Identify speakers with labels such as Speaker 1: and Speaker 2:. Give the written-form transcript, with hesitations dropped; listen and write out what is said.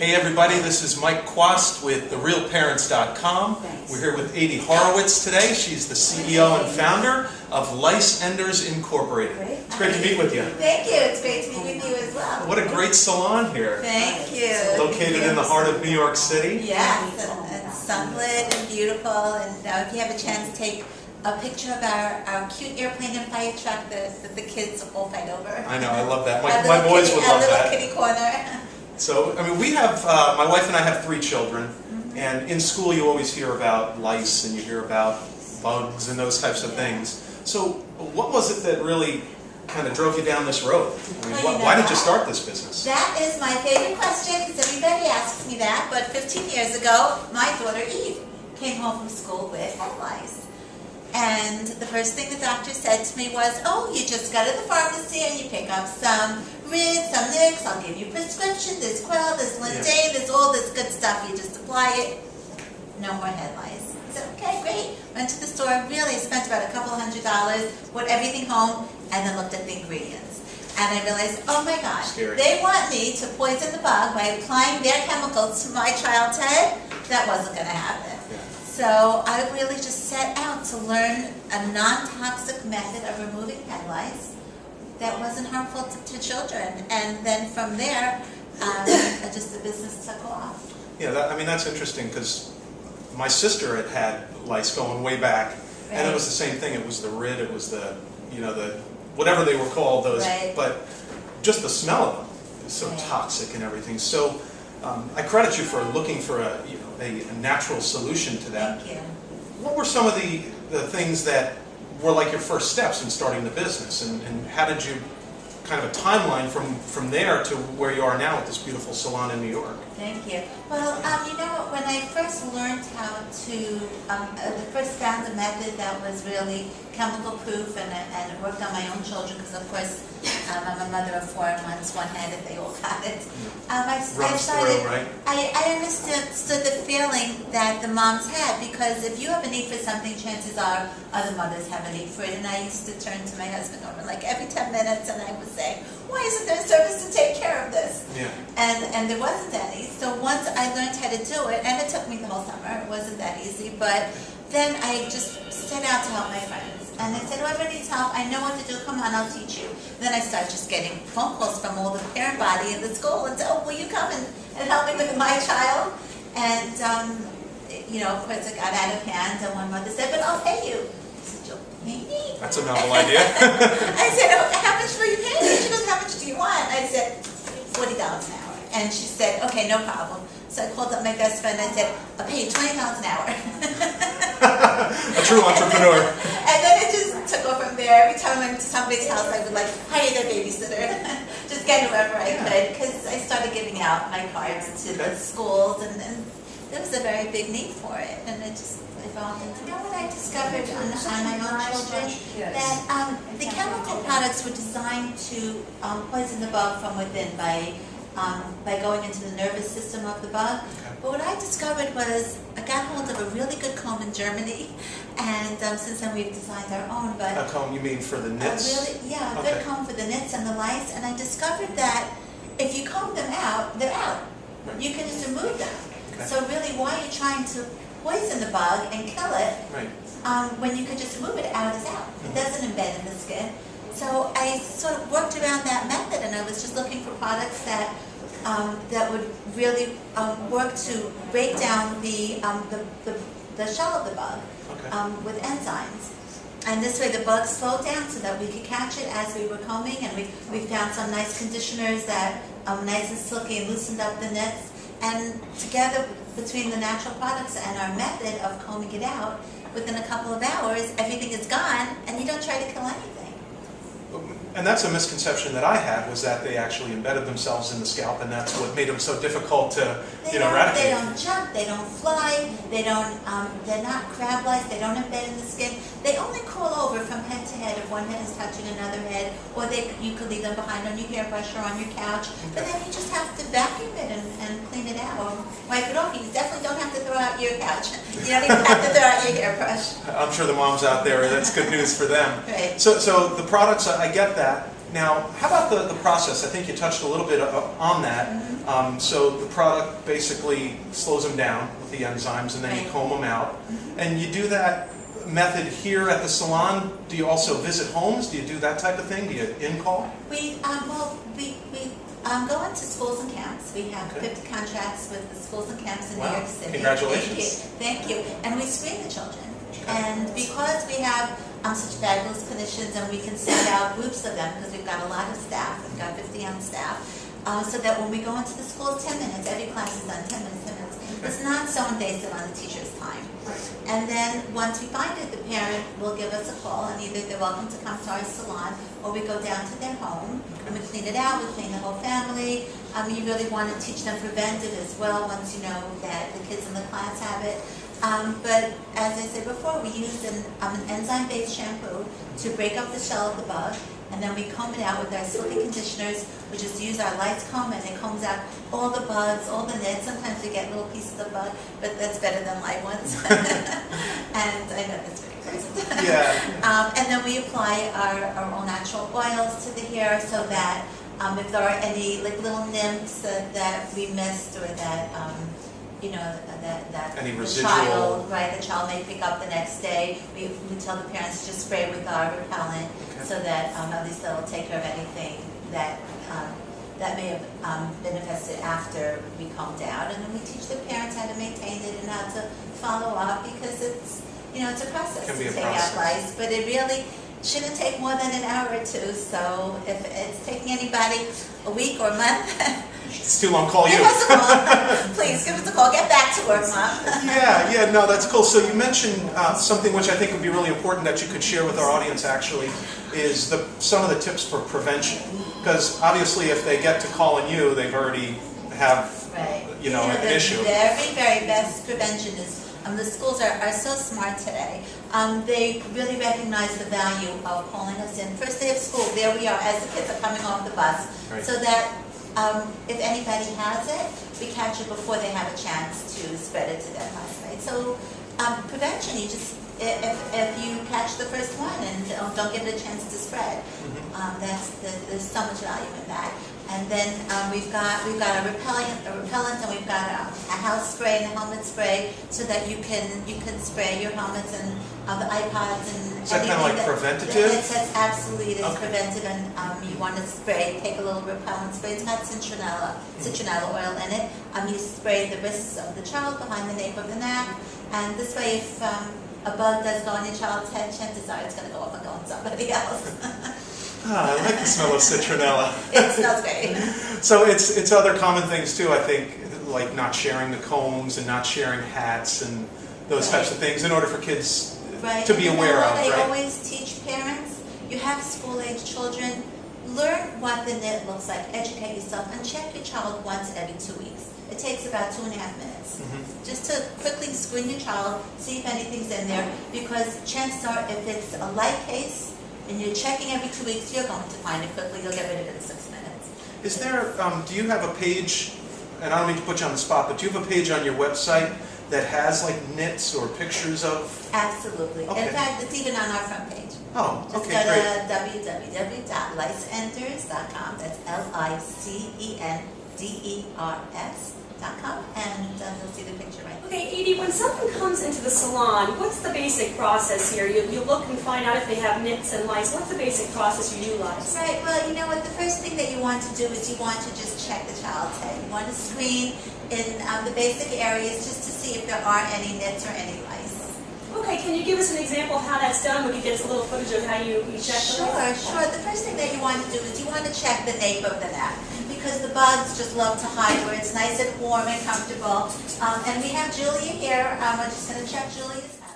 Speaker 1: Hey everybody, this is Mike Quast with TheRealParents.com. We're here with Adi Horowitz today. She's the CEO and founder of Licenders Incorporated. It's great to meet with you.
Speaker 2: Thank you. It's great to be with you as well.
Speaker 1: What a great salon here.
Speaker 2: Thank you.
Speaker 1: Located in the heart of New York City.
Speaker 2: Yes, and sunlit and beautiful. And if you have a chance to take a picture of our cute airplane and fire truck that the kids all fight over.
Speaker 1: I know, I love that. My boys would love that.
Speaker 2: Our little kitty corner.
Speaker 1: So, I mean, we have, my wife and I have 3 children, and in school you always hear about lice and you hear about bugs and those types of things. So, what was it that really kind of drove you down this road? I mean, why did you start this business?
Speaker 2: That is my favorite question, because everybody asks me that, but 15 years ago, my daughter Eve came home from school with head lice. And the first thing the doctor said to me was, oh, you just go to the pharmacy and you pick up some Rid, some Nix, I'll give you a prescription, there's Quell, there's Lindane, there's all this good stuff, you just apply it, no more head lice. I said, okay, great. Went to the store, really spent about a couple $100, brought everything home, and then looked at the ingredients. And I realized, oh my gosh,
Speaker 1: Scary.
Speaker 2: They want me to poison the bug by applying their chemicals to my child's head. That wasn't going to happen. So I really just set out to learn a non-toxic method of removing head lice that wasn't harmful to children. And then from there, just the business took off.
Speaker 1: Yeah, I mean, that's interesting because my sister had lice going way back, and it was the same thing. It was the Rid, it was the, the whatever they were called, those, but just the smell of them is so toxic and everything. So I credit you for looking for a natural solution to that.
Speaker 2: Thank you.
Speaker 1: What were some of the things that were like your first steps in starting the business, and how did you kind of a timeline from there to where you are now with this beautiful salon in New York?
Speaker 2: Thank you. Well, when I first learned how to, first found a method that was really chemical proof and worked on my own children, because of course I'm a mother of 4 and one's one-headed, they all got it. I understood the feeling that the moms had, because if you have a need for something, chances are other mothers have a need for it. And I used to turn to my husband over like every 10 minutes and I would say, why isn't there a service to take care of this?
Speaker 1: Yeah.
Speaker 2: And there wasn't any. So once I learned how to do it, and it took me the whole summer, it wasn't that easy, but then I just set out to help my friends. And I said, whoever needs help, I know what to do, come on, I'll teach you. Then I started just getting phone calls from all the parent body in the school and said, oh, will you come and help me with my child? And, of course it got out of hand, and one mother said, but I'll pay you. I said, you'll pay me?
Speaker 1: That's a novel idea.
Speaker 2: I said, oh, how much will you pay me? She goes, how much do you want? I said, $40 an hour. And she said, okay, no problem. So I called up my best friend and I said, I'll pay you $20 an hour.
Speaker 1: A true entrepreneur.
Speaker 2: And then it just took off from there. Every time I went to somebody's house, I would hire their babysitter. Just get whoever I could, because I started giving out my cards to the schools, and there was a very big need for it. And it just evolved into what I discovered on my own children, that the chemical products were designed to poison the bug from within by going into the nervous system of the bug. But what I discovered was I got hold of a really good comb in Germany, and since then we've designed our own. But
Speaker 1: a comb, you mean for the nits?
Speaker 2: A good comb for the nits and the lice. And I discovered that if you comb them out, they're out. You can just remove them. So really, why are you trying to poison the bug and kill it when you could just move it out? Is out. It doesn't embed in the skin. So I sort of worked around that method, and I was just looking for products that would really work to break down the shell of the bug with enzymes. And this way the bug slowed down so that we could catch it as we were combing, and we found some nice conditioners that nice and silky and loosened up the nits. And together, between the natural products and our method of combing it out, within a couple of hours, everything is gone, and you don't try to kill anything.
Speaker 1: And that's a misconception that I had, was that they actually embedded themselves in the scalp, and that's what made them so difficult to eradicate.
Speaker 2: They don't jump, they don't fly, they're not crab lice, they don't embed in the skin. They only crawl over from head to head if one head is touching another head, or you could leave them behind on your hairbrush or on your couch. But then you just have to vacuum it and clean it out, or wipe it off. You definitely don't have to throw out your couch. You don't even have to throw out your hairbrush.
Speaker 1: I'm sure the moms out there, that's good news for them.
Speaker 2: Right.
Speaker 1: So the products, I get that, Now, how about the process? I think you touched a little bit on that.
Speaker 2: Mm-hmm.
Speaker 1: So the product basically slows them down with the enzymes, and then you comb them out.
Speaker 2: Mm-hmm.
Speaker 1: And you do that method here at the salon. Do you also visit homes? Do you do that type of thing? Do you in-call?
Speaker 2: We go into schools and camps. We have 50 contracts with the schools and camps in New York City.
Speaker 1: Congratulations.
Speaker 2: Thank you. And we screen the children. And because we have such fabulous clinicians, and we can send out groups of them, because we've got a lot of staff, we've got 50 on staff, so that when we go into the schools, 10 minutes, every class is done 10 minutes, 10 minutes. It's not so invasive on the teacher's time. And then once we find it, the parent will give us a call, and either they're welcome to come to our salon, or we go down to their home, and we clean it out, we clean the whole family. You really want to teach them preventive as well, once you know that the kids in the class have it. But as I said before, we use an enzyme-based shampoo to break up the shell of the bug, and then we comb it out with our silky conditioners. We just use our lights comb, and it combs out all the bugs, all the nits. Sometimes we get little pieces of bug, but that's better than live ones. And I know that's very pleasant.
Speaker 1: Yeah.
Speaker 2: And then we apply our own natural oils to the hair, so that if there are any little nymphs that we missed, or that that
Speaker 1: any
Speaker 2: the
Speaker 1: residual
Speaker 2: child may pick up the next day, we tell the parents to just spray with our repellent, so that at least they'll take care of anything that may have been infested after we combed out. And then we teach the parents how to maintain it and how to follow up, because it's a process to take out lice, but it really shouldn't take more than an hour or two. So if it's taking anybody a week or a month,
Speaker 1: it's too long. Call you.
Speaker 2: Give us a call. Please give us a call. Get back to work, Mom.
Speaker 1: No, that's cool. So you mentioned something which I think would be really important that you could share with our audience, actually, is some of the tips for prevention. Because obviously if they get to calling you, they've already have an issue.
Speaker 2: The very, very best prevention is, the schools are so smart today. They really recognize the value of calling us in. First day of school, there we are as the kids are coming off the bus, so that if anybody has it, we catch it before they have a chance to spread it to their classmates. So prevention, if you catch the first one and don't give it a chance to spread, there's so much value in that. And then we've got a repellent, and we've got a house spray and a helmet spray, so that you can spray your helmets and the iPods and
Speaker 1: is that kind of like preventative?
Speaker 2: It's absolutely, it is preventive, and you want to spray, take a little repellent spray. It's got citronella oil in it. You spray the wrists of the child, behind the nape of the neck, and this way, if a bug does go on your child's head, chances are it's going to go up and go on somebody else.
Speaker 1: I like the smell of citronella.
Speaker 2: It smells great.
Speaker 1: So it's other common things too, I think, like not sharing the combs and not sharing hats and those types of things, in order for kids to be aware of.
Speaker 2: I always teach parents, you have school-age children, learn what the knit looks like, educate yourself, and check your child once every 2 weeks. It takes about 2.5 minutes. Just to quickly screen your child, see if anything's in there, because chances are, if it's a light case, and you're checking every 2 weeks, you're going to find it quickly. You'll get rid of it in 6 minutes.
Speaker 1: Is there, do you have a page, and I don't mean to put you on the spot, but do you have a page on your website that has like knits or pictures of?
Speaker 2: Absolutely. In fact, it's even on our front page.
Speaker 1: Oh,
Speaker 2: Just
Speaker 1: okay, great.
Speaker 2: Go to www.licenders.com. That's LICENDERS.com, and you'll see the picture right there.
Speaker 3: Okay, Edie, when someone comes into the salon, what's the basic process here? You look and find out if they have nits and lice. What's the basic process you utilize?
Speaker 2: Right, well, you know what, the first thing that you want to do is you want to just check the child's head. You want to screen in the basic areas just to see if there are any nits or any lice.
Speaker 3: Okay, can you give us an example of how that's done? We could get us a little footage of how you check the lice.
Speaker 2: Sure. The first thing that you want to do is you want to check the nape of the neck, because the bugs just love to hide where it's nice and warm and comfortable. And we have Julia here. I'm just going to check Julia's head.